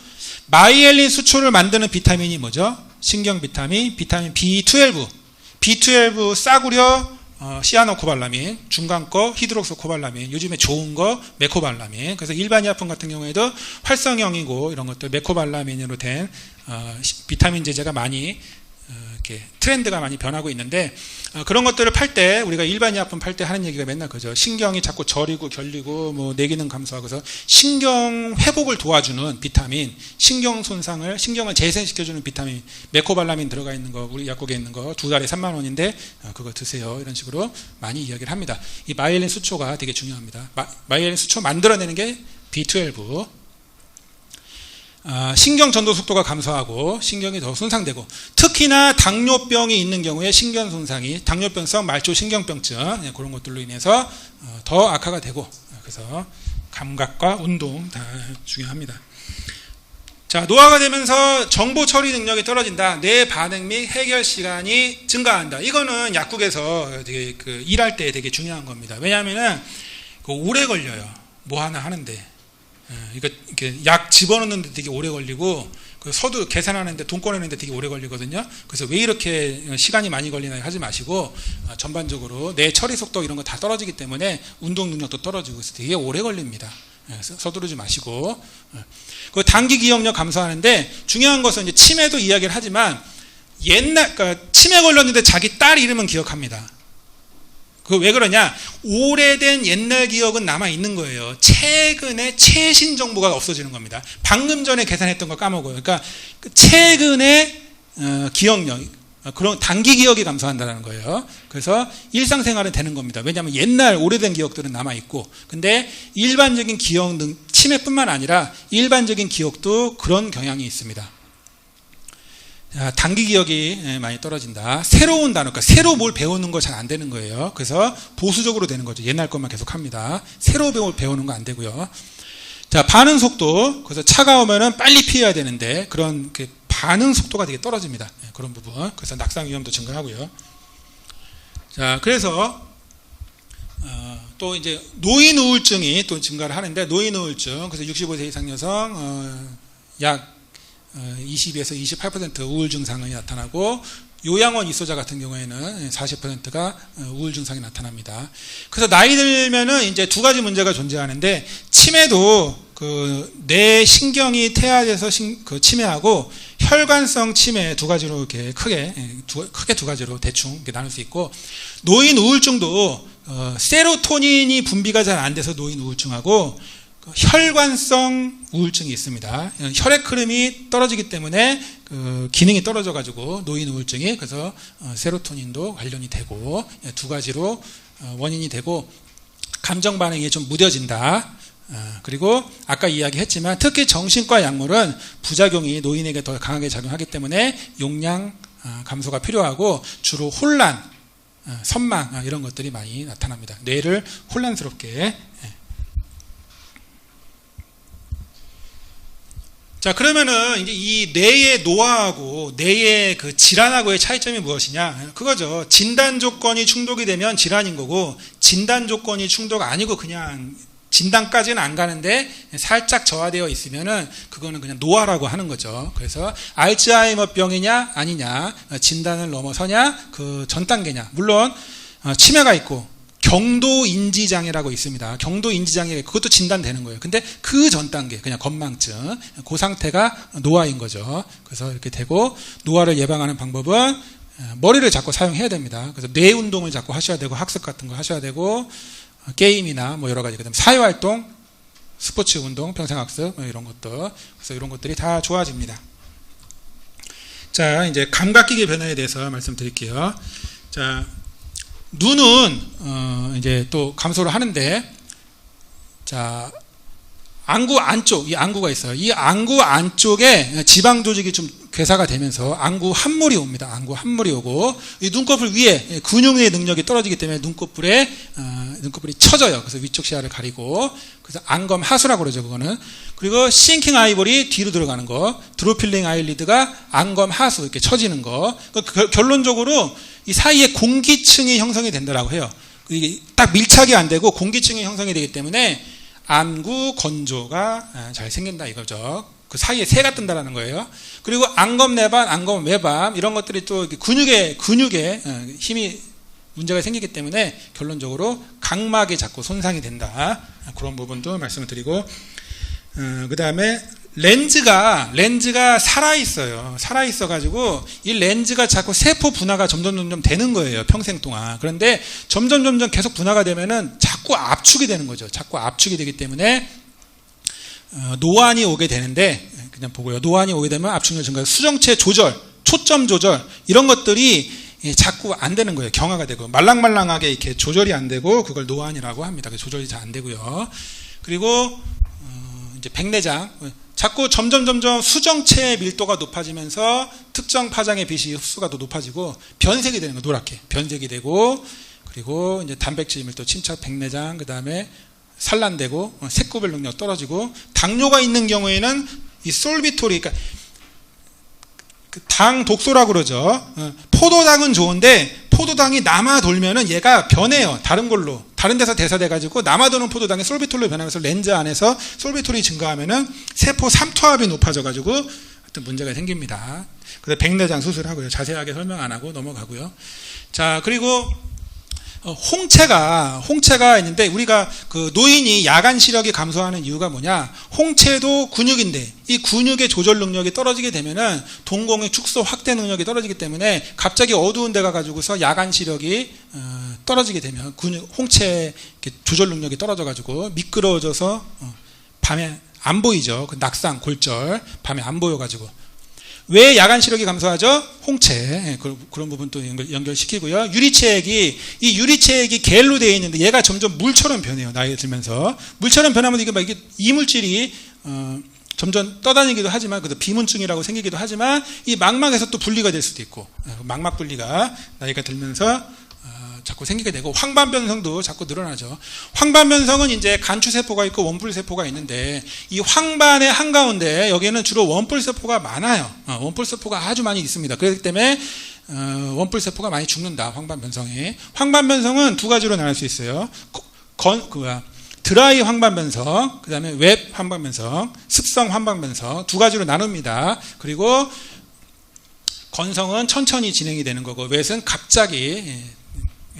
마이엘린 수초를 만드는 비타민이 뭐죠? 신경 비타민 B12. B12 싸구려 시아노코발라민, 중간 거 히드록소코발라민, 요즘에 좋은 거 메코발라민. 그래서 일반의약품 같은 경우에도 활성형이고 이런 것들 메코발라민으로 된 비타민 제제가 많이 이렇게 트렌드가 많이 변하고 있는데, 그런 것들을 팔 때 우리가 일반의약품 팔 때 하는 얘기가 맨날 그죠. 신경이 자꾸 저리고 결리고 뭐 뇌기능 감소하고서 신경 회복을 도와주는 비타민, 신경 손상을, 신경을 재생시켜주는 비타민, 메코발라민 들어가 있는 거, 우리 약국에 있는 거 2달에 3만 원인데 그거 드세요. 이런 식으로 많이 이야기를 합니다. 이 마이엘린 수초가 되게 중요합니다. 마이엘린 수초 만들어내는 게 B12. 신경 전도 속도가 감소하고 신경이 더 손상되고, 특히나 당뇨병이 있는 경우에 신경 손상이 당뇨병성 말초 신경병증 그런 것들로 인해서 더 악화가 되고, 그래서 감각과 운동 다 중요합니다. 자, 노화가 되면서 정보 처리 능력이 떨어진다. 뇌 반응 및 해결 시간이 증가한다. 이거는 약국에서 되게 일할 때 되게 중요한 겁니다. 왜냐하면은 오래 걸려요. 뭐 하나 하는데. 이렇게 약 집어넣는데 되게 오래 걸리고, 서류 계산하는데 돈 꺼내는데 되게 오래 걸리거든요. 그래서 왜 이렇게 시간이 많이 걸리나 하지 마시고, 전반적으로 뇌 처리 속도 이런 거 다 떨어지기 때문에 운동 능력도 떨어지고 있어서 되게 오래 걸립니다. 서두르지 마시고. 그 단기 기억력 감소하는데, 중요한 것은 이제 치매도 이야기를 하지만, 그러니까 치매 걸렸는데 자기 딸 이름은 기억합니다. 그 왜 그러냐? 오래된 옛날 기억은 남아 있는 거예요. 최근에 최신 정보가 없어지는 겁니다. 방금 전에 계산했던 거 까먹어요. 그러니까 최근의 기억력, 그런 단기 기억이 감소한다는 거예요. 그래서 일상생활은 되는 겁니다. 왜냐하면 옛날 오래된 기억들은 남아 있고, 근데 일반적인 기억 등 치매뿐만 아니라 일반적인 기억도 그런 경향이 있습니다. 단기 기억이 많이 떨어진다. 새로운 단어, 그러니까 새로 뭘 배우는 거 잘 안 되는 거예요. 그래서 보수적으로 되는 거죠. 옛날 것만 계속 합니다. 새로 배우는 거 안 되고요. 자, 반응 속도. 그래서 차가우면은 빨리 피해야 되는데, 그런 반응 속도가 되게 떨어집니다. 그런 부분. 그래서 낙상 위험도 증가하고요. 자, 그래서 또 이제 노인 우울증이 또 증가를 하는데, 노인 우울증. 그래서 65세 이상 여성 약 22에서 28% 우울 증상이 나타나고, 요양원 입소자 같은 경우에는 40%가 우울 증상이 나타납니다. 그래서 나이 들면은 이제 두 가지 문제가 존재하는데, 치매도 뇌 신경이 퇴화돼서 치매하고 혈관성 치매 두 가지로 이렇게 크게 두 가지로 대충 이렇게 나눌 수 있고, 노인 우울증도 세로토닌이 분비가 잘 안 돼서 노인 우울증하고, 혈관성 우울증이 있습니다. 혈액 흐름이 떨어지기 때문에 기능이 떨어져 가지고 노인 우울증이, 그래서 세로토닌도 관련이 되고, 두 가지로 원인이 되고, 감정 반응이 좀 무뎌진다. 그리고 아까 이야기했지만 특히 정신과 약물은 부작용이 노인에게 더 강하게 작용하기 때문에 용량 감소가 필요하고, 주로 혼란, 선망 이런 것들이 많이 나타납니다. 뇌를 혼란스럽게. 자, 그러면은 이제 이 뇌의 노화하고 뇌의 질환하고의 차이점이 무엇이냐? 그거죠. 진단 조건이 충족이 되면 질환인 거고, 진단 조건이 충족 아니고 그냥 진단까지는 안 가는데 살짝 저하되어 있으면은 그거는 그냥 노화라고 하는 거죠. 그래서 알츠하이머병이냐 아니냐, 진단을 넘어서냐, 그 전 단계냐. 물론 치매가 있고 경도인지장애라고 있습니다. 경도인지장애, 그것도 진단되는 거예요. 근데 그 전 단계, 그냥 건망증, 그 상태가 노화인 거죠. 그래서 이렇게 되고, 노화를 예방하는 방법은 머리를 자꾸 사용해야 됩니다. 그래서 뇌 운동을 자꾸 하셔야 되고, 학습 같은 거 하셔야 되고, 게임이나 뭐 여러 가지, 그다음에 사회활동, 스포츠 운동, 평생학습 이런 것들. 그래서 이런 것들이 다 좋아집니다. 자, 이제 감각기계 변화에 대해서 말씀드릴게요. 자, 눈은 이제 또 감소를 하는데, 자, 안구 안쪽, 이 안구가 있어요. 이 안구 안쪽에 지방 조직이 좀 괴사가 되면서 안구 함몰이 옵니다. 안구 함몰이 오고, 이 눈꺼풀 위에 근육의 능력이 떨어지기 때문에 눈꺼풀이 처져요. 그래서 위쪽 시야를 가리고, 그래서 안검 하수라고 그러죠, 그거는. 그리고 싱킹 아이볼이 뒤로 들어가는 거, 드로필링 아이리드가 안검 하수 이렇게 처지는 거. 결론적으로 이 사이에 공기층이 형성이 된다라고 해요. 이게 딱 밀착이 안 되고 공기층이 형성이 되기 때문에 안구 건조가 잘 생긴다 이거죠. 그 사이에 새가 뜬다라는 거예요. 그리고 안검 내반, 안검 외반 이런 것들이 또 근육에 힘이 문제가 생기기 때문에 결론적으로 각막이 자꾸 손상이 된다. 그런 부분도 말씀을 드리고, 그 다음에 렌즈가 살아있어요. 살아있어가지고 이 렌즈가 자꾸 세포 분화가 점점 되는 거예요. 평생 동안. 그런데 점점 계속 분화가 되면은 자꾸 압축이 되는 거죠. 자꾸 압축이 되기 때문에 노안이 오게 되는데, 그냥 보고요. 노안이 오게 되면 압축률 증가, 수정체 조절, 초점 조절 이런 것들이 자꾸 안 되는 거예요. 경화가 되고 말랑말랑하게 이렇게 조절이 안 되고 그걸 노안이라고 합니다. 조절이 잘 안 되고요. 그리고 이제 백내장, 자꾸 점점 수정체의 밀도가 높아지면서 특정 파장의 빛이 흡수가 더 높아지고 변색이 되는 거예요. 노랗게 변색이 되고, 그리고 이제 단백질 밀도 침착, 백내장, 그 다음에 산란되고 색구별 능력 떨어지고, 당뇨가 있는 경우에는 이 솔비토리, 그러니까 당 독소라고 그러죠. 포도당은 좋은데 포도당이 남아 돌면은 얘가 변해요. 다른 걸로, 다른 데서 대사돼 가지고 남아도는 포도당이 솔비톨로 변하면서 렌즈 안에서 솔비톨이 증가하면은 세포 삼투압이 높아져 가지고 하여튼 문제가 생깁니다. 그래서 백내장 수술하고요. 자세하게 설명 안 하고 넘어가고요. 자, 그리고 홍채가 있는데, 우리가 그 노인이 야간 시력이 감소하는 이유가 뭐냐? 홍채도 근육인데 이 근육의 조절 능력이 떨어지게 되면은 동공의 축소 확대 능력이 떨어지기 때문에 갑자기 어두운 데 가가지고서 야간 시력이 떨어지게 되면 홍채 조절 능력이 떨어져 가지고 미끄러져서 밤에 안 보이죠. 그 낙상, 골절, 밤에 안 보여 가지고. 왜 야간 시력이 감소하죠? 홍채, 그런 부분도 연결시키고요. 이 유리체액이 겔로 되어 있는데 얘가 점점 물처럼 변해요. 나이가 들면서 물처럼 변하면 이게 이물질이 점점 떠다니기도 하지만, 그래도 비문증이라고 생기기도 하지만, 이 망막에서 또 분리가 될 수도 있고, 망막 분리가 나이가 들면서 자꾸 생기게 되고, 황반변성도 자꾸 늘어나죠. 황반변성은 이제 간추세포가 있고 원뿔세포가 있는데, 이 황반의 한가운데 여기에는 주로 원뿔세포가 많아요. 원뿔세포가 아주 많이 있습니다. 그렇기 때문에 원뿔세포가 많이 죽는다. 황반변성이. 황반변성은 두 가지로 나눌 수 있어요. 드라이 황반변성, 그 다음에 웹 황반변성, 습성 황반변성, 두 가지로 나눕니다. 그리고 건성은 천천히 진행이 되는 거고, 웹은 갑자기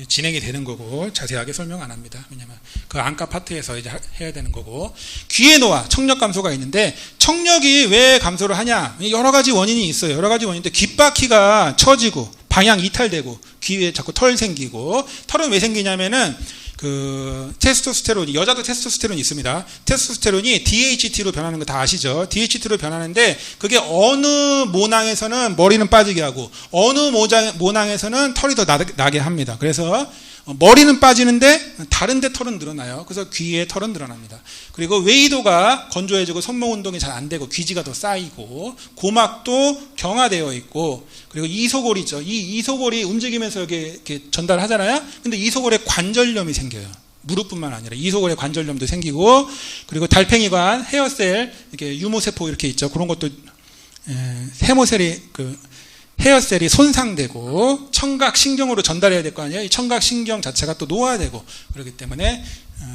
진행이 되는 거고, 자세하게 설명 안 합니다. 왜냐면 그 안과 파트에서 이제 해야 되는 거고. 귀의 노화, 청력 감소가 있는데, 청력이 왜 감소를 하냐? 여러 가지 원인이 있어요. 여러 가지 원인인데, 귓바퀴가 처지고 방향 이탈되고 귀에 자꾸 털 생기고. 털은 왜 생기냐면은 그 테스토스테론이, 여자도 테스토스테론이 있습니다. 테스토스테론이 DHT로 변하는 거 다 아시죠? DHT로 변하는데, 그게 어느 모낭에서는 머리는 빠지게 하고 어느 모낭에서는 털이 더 나게 합니다. 그래서 머리는 빠지는데 다른 데 털은 늘어나요. 그래서 귀에 털은 늘어납니다. 그리고 외이도가 건조해지고 손목 운동이 잘 안 되고 귀지가 더 쌓이고, 고막도 경화되어 있고, 그리고 이소골이죠. 이 이소골이 움직이면서 이렇게 전달하잖아요. 근데 이소골에 관절염이 생겨요. 무릎뿐만 아니라 이소골에 관절염도 생기고, 그리고 달팽이관, 헤어셀, 이렇게 유모세포 이렇게 있죠. 그런 것도 헤모셀이 헤어셀이 손상되고, 청각신경으로 전달해야 될 거 아니에요. 이 청각신경 자체가 또 노화되고, 그렇기 때문에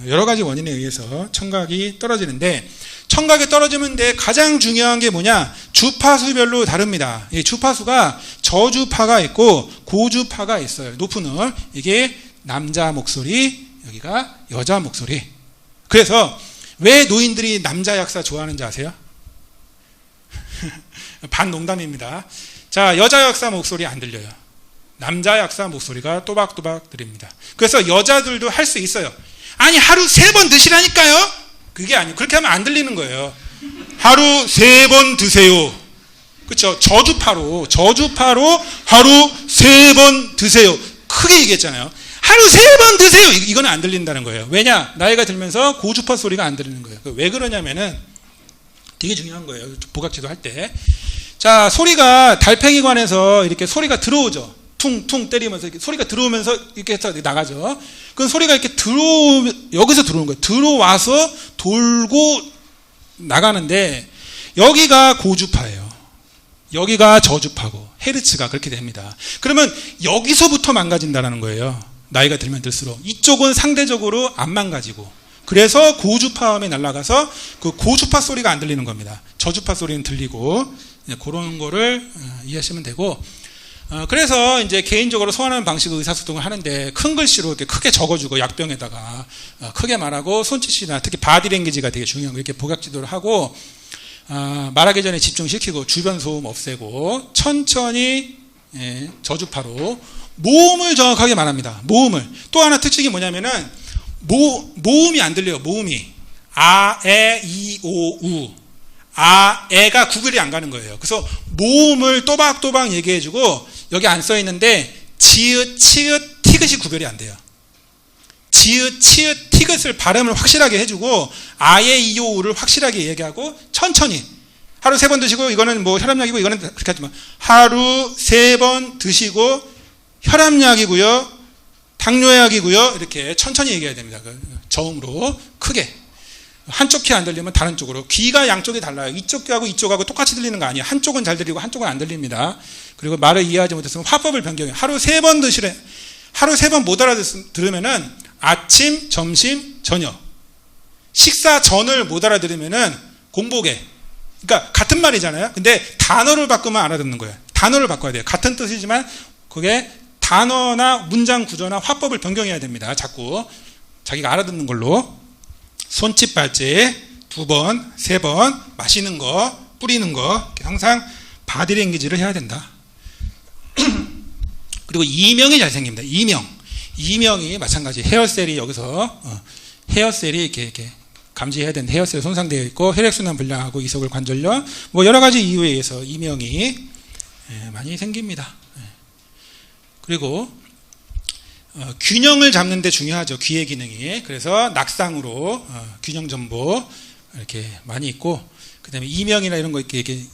여러 가지 원인에 의해서 청각이 떨어지는데, 청각이 떨어지는데 가장 중요한 게 뭐냐? 주파수별로 다릅니다. 이 주파수가 저주파가 있고 고주파가 있어요. 높은 음, 이게 남자 목소리, 여기가 여자 목소리. 그래서 왜 노인들이 남자 약사 좋아하는지 아세요? 반농담입니다. 자, 여자 약사 목소리 안 들려요. 남자 약사 목소리가 또박또박 들립니다. 그래서 여자들도 할 수 있어요. 아니, 하루 3번 드시라니까요? 그게 아니고, 그렇게 하면 안 들리는 거예요. 하루 3번 드세요. 그렇죠? 저주파로 하루 3번 드세요. 크게 얘기했잖아요. 하루 3번 드세요. 이거는 안 들린다는 거예요. 왜냐? 나이가 들면서 고주파 소리가 안 들리는 거예요. 왜 그러냐면은 되게 중요한 거예요. 보각지도 할 때. 자, 소리가 달팽이관에서 이렇게 소리가 들어오죠. 퉁퉁 때리면서 이렇게 소리가 들어오면서 이렇게 해서 나가죠. 그 소리가 이렇게 여기서 들어오는 거예요. 들어와서 돌고 나가는데, 여기가 고주파예요. 여기가 저주파고 헤르츠가 그렇게 됩니다. 그러면 여기서부터 망가진다는 거예요. 나이가 들면 들수록. 이쪽은 상대적으로 안 망가지고, 그래서 고주파음이 날아가서 그 고주파 소리가 안 들리는 겁니다. 저주파 소리는 들리고, 그런 거를 이해하시면 되고, 그래서 이제 개인적으로 소환하는 방식의 의사소통을 하는데, 큰 글씨로 이렇게 크게 적어주고, 약병에다가 크게 말하고, 손짓이나 특히 바디랭귀지가 되게 중요한 거, 이렇게 보각지도를 하고, 말하기 전에 집중시키고, 주변 소음 없애고, 천천히 저주파로 모음을 정확하게 말합니다. 모음을. 또 하나 특징이 뭐냐면은 모음이 안 들려요. 모음이 아, 에, 이, 오, 우. 아, 에가 구별이 안 가는 거예요. 그래서 모음을 또박또박 얘기해주고, 여기 안 써 있는데 지읒, 치읒, 티귿이 구별이 안 돼요. 지읒, 치읒, 티귿을 발음을 확실하게 해주고 아예, 이오, 우를 확실하게 얘기하고 천천히 하루 3번 드시고 이거는 뭐 혈압약이고 이거는 그렇게 하지만 하루 3번 드시고 혈압약이고요, 당뇨약이고요, 이렇게 천천히 얘기해야 됩니다. 저음으로 크게. 한쪽 귀 안 들리면 다른 쪽으로. 귀가 양쪽이 달라요. 이쪽 귀하고 이쪽하고 똑같이 들리는 거 아니에요. 한쪽은 잘 들리고 한쪽은 안 들립니다. 그리고 말을 이해하지 못했으면 화법을 변경해요. 하루 3번 드시래. 하루 3번 못 알아들으면은 아침, 점심, 저녁. 식사 전을 못 알아들으면은 공복에. 그러니까 같은 말이잖아요. 근데 단어를 바꾸면 알아듣는 거예요. 단어를 바꿔야 돼요. 같은 뜻이지만 그게 단어나 문장 구조나 화법을 변경해야 됩니다. 자꾸 자기가 알아듣는 걸로. 손짓 발짓 2번, 3번, 마시는 거, 뿌리는 거 항상 바디랭귀지를 해야 된다. 그리고 이명이 잘생깁니다. 이명이 마찬가지. 헤어셀이 여기서 헤어셀이 이렇게 감지해야 되는 헤어셀 손상되어 있고 혈액순환 불량하고 이석을 관절염 뭐 여러 가지 이유에 의해서 이명이 많이 생깁니다. 그리고 균형을 잡는 데 중요하죠. 귀의 기능이. 그래서 낙상으로 균형 전보 이렇게 많이 있고, 그다음에 이명이나 이런 거 이렇게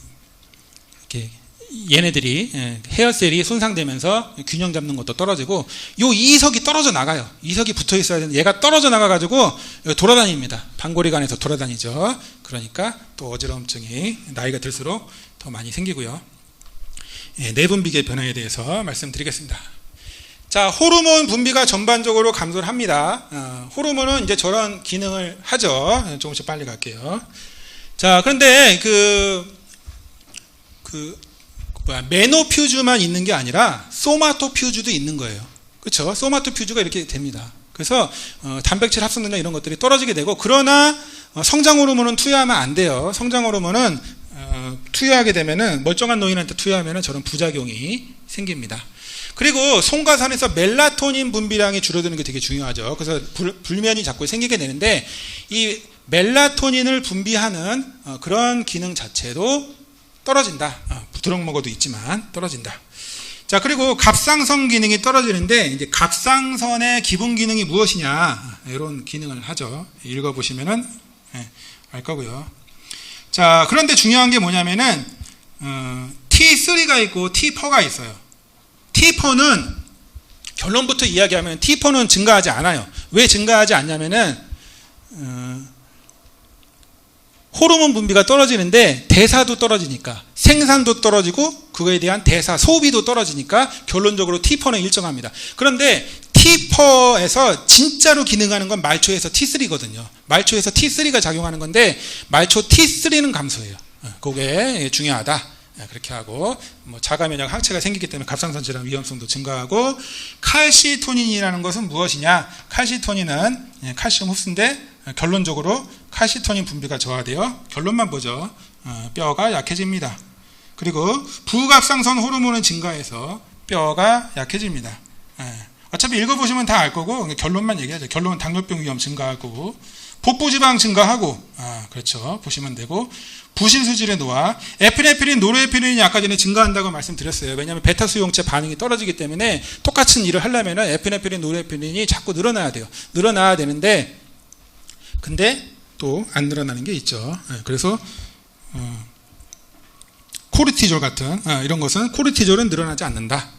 얘네들이 헤어셀이 손상되면서 균형 잡는 것도 떨어지고, 요 이석이 떨어져 나가요. 이석이 붙어 있어야 되는데 얘가 떨어져 나가 가지고 돌아다닙니다. 방골이관에서 돌아다니죠. 그러니까 또 어지러움증이 나이가 들수록 더 많이 생기고요. 내분비계 변화에 대해서 말씀드리겠습니다. 자, 호르몬 분비가 전반적으로 감소를 합니다. 호르몬은 이제 저런 기능을 하죠. 조금씩 빨리 갈게요. 자, 그런데 메노퓨즈만 있는 게 아니라 소마토퓨즈도 있는 거예요. 그렇죠? 소마토퓨즈가 이렇게 됩니다. 그래서 단백질 합성 능력 이런 것들이 떨어지게 되고, 그러나 성장 호르몬은 투여하면 안 돼요. 성장 호르몬은 투여하게 되면은, 멀쩡한 노인한테 투여하면은 저런 부작용이 생깁니다. 그리고 송가산에서 멜라토닌 분비량이 줄어드는 게 되게 중요하죠. 그래서 불면이 자꾸 생기게 되는데, 이 멜라토닌을 분비하는 그런 기능 자체도 떨어진다. 부드러운 먹어도 있지만 떨어진다. 자, 그리고 갑상선 기능이 떨어지는데, 이제 갑상선의 기본 기능이 무엇이냐, 이런 기능을 하죠. 읽어보시면은 알 거고요. 자, 그런데 중요한 게 뭐냐면은 T3가 있고 T4가 있어요. T4는 결론부터 이야기하면 T4는 증가하지 않아요. 왜 증가하지 않냐면은 호르몬 분비가 떨어지는데 대사도 떨어지니까, 생산도 떨어지고 그거에 대한 대사, 소비도 떨어지니까 결론적으로 T4는 일정합니다. 그런데 T4에서 진짜로 기능하는 건 말초에서 T3거든요. 말초에서 T3가 작용하는 건데 말초 T3는 감소해요. 그게 중요하다. 그렇게 하고, 뭐 자가 면역 항체가 생기기 때문에 갑상선 질환 위험성도 증가하고, 칼시토닌이라는 것은 무엇이냐? 칼시토닌은 칼슘 흡수인데 결론적으로 칼시토닌 분비가 저하되어, 결론만 보죠. 뼈가 약해집니다. 그리고 부갑상선 호르몬은 증가해서 뼈가 약해집니다. 어차피 읽어보시면 다 알 거고 결론만 얘기하죠. 결론은 당뇨병 위험 증가하고, 복부지방 증가하고, 그렇죠. 보시면 되고, 부신수질의 노화, 에피네프린, 노르에피린이 아까 전에 증가한다고 말씀드렸어요. 왜냐하면 베타 수용체 반응이 떨어지기 때문에 똑같은 일을 하려면 에피네프린, 노르에피린이 자꾸 늘어나야 돼요. 늘어나야 되는데, 근데 또 안 늘어나는 게 있죠. 그래서 코르티졸 같은 이런 것은, 코르티졸은 늘어나지 않는다.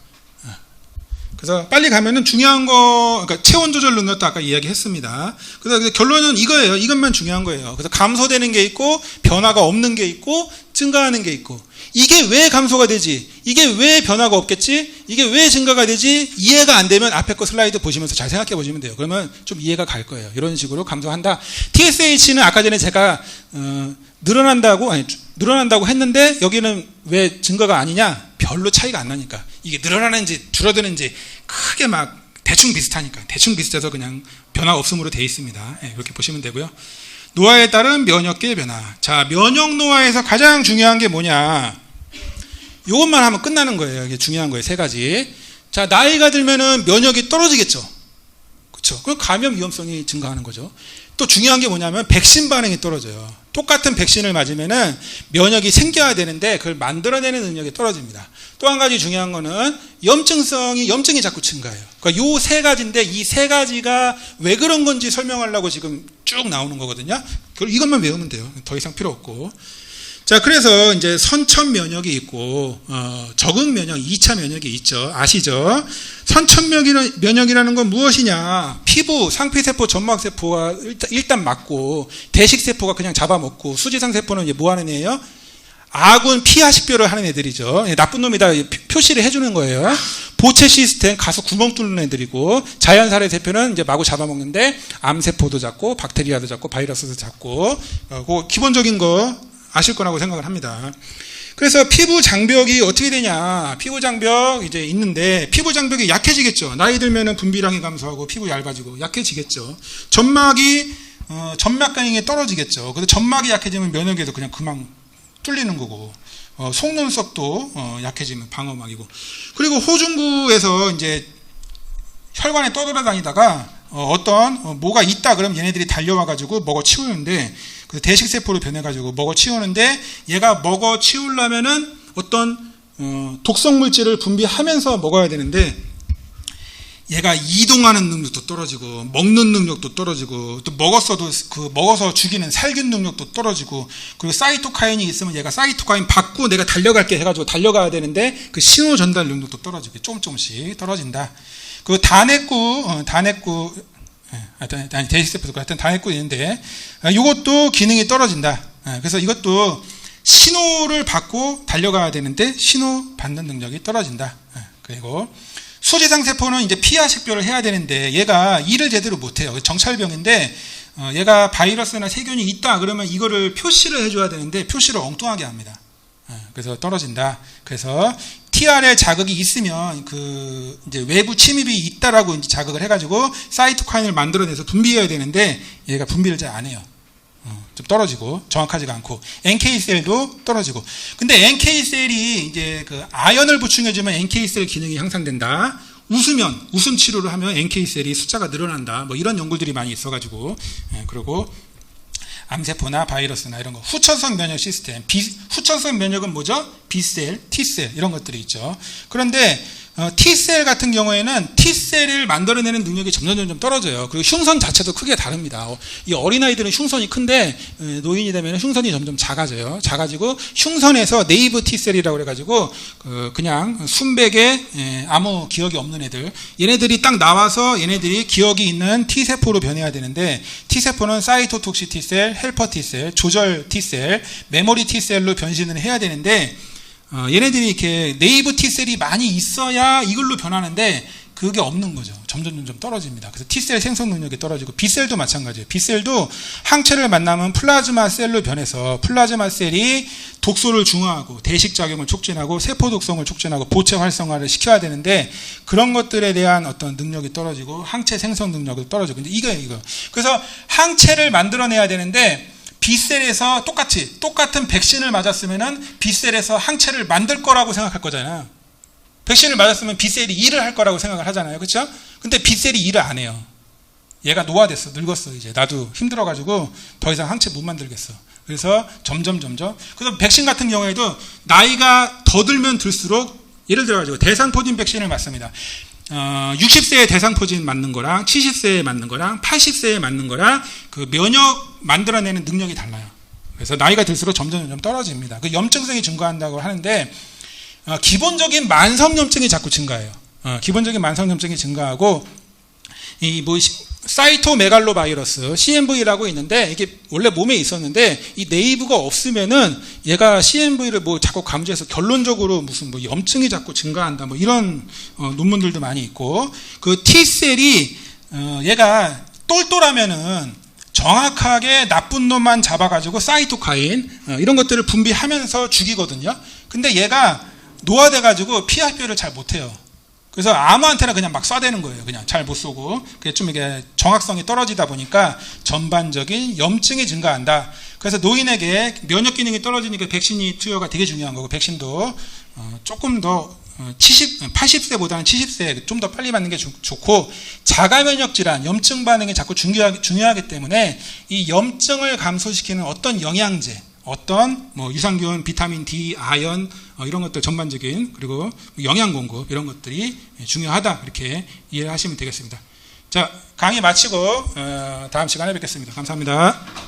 그래서 빨리 가면은 중요한 거, 그러니까 체온 조절 능력도 아까 이야기했습니다. 그래서 결론은 이거예요. 이것만 중요한 거예요. 그래서 감소되는 게 있고, 변화가 없는 게 있고, 증가하는 게 있고, 이게 왜 감소가 되지? 이게 왜 변화가 없겠지? 이게 왜 증가가 되지? 이해가 안 되면 앞에 거 슬라이드 보시면서 잘 생각해 보시면 돼요. 그러면 좀 이해가 갈 거예요. 이런 식으로 감소한다. TSH는 아까 전에 제가 늘어난다고 했는데 여기는 왜 증가가 아니냐? 별로 차이가 안 나니까. 이게 늘어나는지 줄어드는지 크게 막 대충 비슷하니까. 대충 비슷해서 그냥 변화 없음으로 돼 있습니다. 이렇게 보시면 되고요. 노화에 따른 면역계 변화. 자, 면역 노화에서 가장 중요한 게 뭐냐? 이것만 하면 끝나는 거예요. 이게 중요한 거예요. 3가지. 자, 나이가 들면은 면역이 떨어지겠죠. 그렇죠. 그럼 감염 위험성이 증가하는 거죠. 또 중요한 게 뭐냐면 백신 반응이 떨어져요. 똑같은 백신을 맞으면은 면역이 생겨야 되는데 그걸 만들어내는 능력이 떨어집니다. 또 한 가지 중요한 거는 염증이 자꾸 증가해요. 그러니까 요 세 가지인데 이 세 가지가 왜 그런 건지 설명하려고 지금 쭉 나오는 거거든요. 이것만 외우면 돼요. 더 이상 필요 없고. 자, 그래서 이제 선천 면역이 있고, 적응 면역, 2차 면역이 있죠. 아시죠? 선천 면역이라는 건 무엇이냐? 피부, 상피세포, 점막세포가 일단 맞고, 대식세포가 그냥 잡아먹고, 수지상세포는 이제 뭐 하는 애예요? 아군 피하식별을 하는 애들이죠. 나쁜 놈이다 표시를 해주는 거예요. 보채 시스템, 가서 구멍 뚫는 애들이고, 자연살의 세포는 이제 마구 잡아먹는데, 암세포도 잡고, 박테리아도 잡고, 바이러스도 잡고, 그 기본적인 거, 아실 거라고 생각을 합니다. 그래서 피부 장벽이 어떻게 되냐? 피부 장벽 이제 있는데 피부 장벽이 약해지겠죠. 나이 들면은 분비량이 감소하고 피부 얇아지고 약해지겠죠. 점막 기능이 떨어지겠죠. 그래서 점막이 약해지면 면역에도 그냥 그만 뚫리는 거고, 속눈썹도 약해지면 방어막이고. 그리고 호중구에서 이제 혈관에 떠돌아다니다가 뭐가 있다 그러면 얘네들이 달려와가지고 먹어 치우는데, 그 대식세포로 변해가지고 먹어 치우는데, 얘가 먹어 치우려면은 어떤 독성 물질을 분비하면서 먹어야 되는데, 얘가 이동하는 능력도 떨어지고 먹는 능력도 떨어지고 또 먹어서 죽이는 살균 능력도 떨어지고, 그리고 사이토카인이 있으면 얘가 사이토카인 받고 내가 달려갈게 해가지고 달려가야 되는데 그 신호 전달 능력도 떨어지고 조금씩 떨어진다. 그 대식세포도 하여튼 단핵구 있는데 이것도 기능이 떨어진다. 그래서 이것도 신호를 받고 달려가야 되는데 신호 받는 능력이 떨어진다. 그리고 수지상세포는 이제 피하 식별을 해야 되는데 얘가 일을 제대로 못해요. 정찰병인데 얘가 바이러스나 세균이 있다 그러면 이거를 표시를 해줘야 되는데 표시를 엉뚱하게 합니다. 그래서 떨어진다. 그래서 TRL 자극이 있으면 그 이제 외부 침입이 있다라고 이제 자극을 해가지고 사이토카인을 만들어내서 분비해야 되는데 얘가 분비를 잘 안 해요. 좀 떨어지고 정확하지가 않고 NK셀도 떨어지고. 근데 NK셀이 이제 그 아연을 보충해주면 NK셀 기능이 향상된다. 웃음 치료를 하면 NK셀이 숫자가 늘어난다. 뭐 이런 연구들이 많이 있어가지고. 그리고 암세포나 바이러스나 이런 거, 후천성 면역 시스템, 후천성 면역은 뭐죠? B셀, T셀 이런 것들이 있죠. 그런데 T셀 같은 경우에는 T셀을 만들어내는 능력이 점점 떨어져요. 그리고 흉선 자체도 크게 다릅니다. 이 어린아이들은 흉선이 큰데 노인이 되면 흉선이 점점 작아져요. 작아지고 흉선에서 네이브 T셀이라고 그래가지고 그냥 순백에 아무 기억이 없는 애들, 얘네들이 딱 나와서 얘네들이 기억이 있는 T세포로 변해야 되는데, T세포는 사이토톡시 T셀, 헬퍼 T셀, 조절 T셀, 메모리 T셀로 변신을 해야 되는데 얘네들이 이렇게 네이브 T셀이 많이 있어야 이걸로 변하는데 그게 없는 거죠. 점점 떨어집니다. 그래서 T셀 생성 능력이 떨어지고, B셀도 마찬가지예요. B셀도 항체를 만나면 플라즈마 셀로 변해서 플라즈마 셀이 독소를 중화하고 대식작용을 촉진하고 세포 독성을 촉진하고 보채 활성화를 시켜야 되는데 그런 것들에 대한 어떤 능력이 떨어지고 항체 생성 능력이 떨어지고. 근데 이거. 그래서 항체를 만들어내야 되는데 B셀에서 똑같은 백신을 맞았으면은 B셀에서 항체를 만들 거라고 생각할 거잖아요. 백신을 맞았으면 B셀이 일을 할 거라고 생각을 하잖아요. 그렇죠? 근데 B셀이 일을 안 해요. 얘가 노화됐어. 늙었어. 이제 나도 힘들어가지고 더 이상 항체 못 만들겠어. 그래서 점점. 그래서 백신 같은 경우에도 나이가 더 들면 들수록, 예를 들어가지고 대상포진 백신을 맞습니다. 60세에 대상포진 맞는 거랑 70세에 맞는 거랑 80세에 맞는 거랑 그 면역 만들어내는 능력이 달라요. 그래서 나이가 들수록 점점 떨어집니다. 그 염증성이 증가한다고 하는데 기본적인 만성염증이 자꾸 증가해요. 기본적인 만성염증이 증가하고, 사이토메갈로바이러스 CMV라고 있는데 이게 원래 몸에 있었는데 이 네이브가 없으면은 얘가 CMV를 뭐 자꾸 감지해서 결론적으로 무슨 뭐 염증이 자꾸 증가한다 뭐 이런 논문들도 많이 있고, 그 T셀이 얘가 똘똘하면은 정확하게 나쁜 놈만 잡아가지고 사이토카인 이런 것들을 분비하면서 죽이거든요. 근데 얘가 노화돼가지고 피하별을 잘 못해요. 그래서 아무한테나 그냥 막 쏴대는 거예요. 그냥 잘 못 쏘고. 그게 좀 이게 정확성이 떨어지다 보니까 전반적인 염증이 증가한다. 그래서 노인에게 면역 기능이 떨어지니까 백신이 투여가 되게 중요한 거고, 백신도 조금 더 80세보다는 70세 좀 더 빨리 맞는 게 좋고, 자가면역 질환, 염증 반응이 자꾸 중요하기 때문에 이 염증을 감소시키는 어떤 영양제, 어떤 뭐 유산균, 비타민 D, 아연 이런 것들 전반적인, 그리고 영양 공급 이런 것들이 중요하다, 이렇게 이해하시면 되겠습니다. 자, 강의 마치고 다음 시간에 뵙겠습니다. 감사합니다.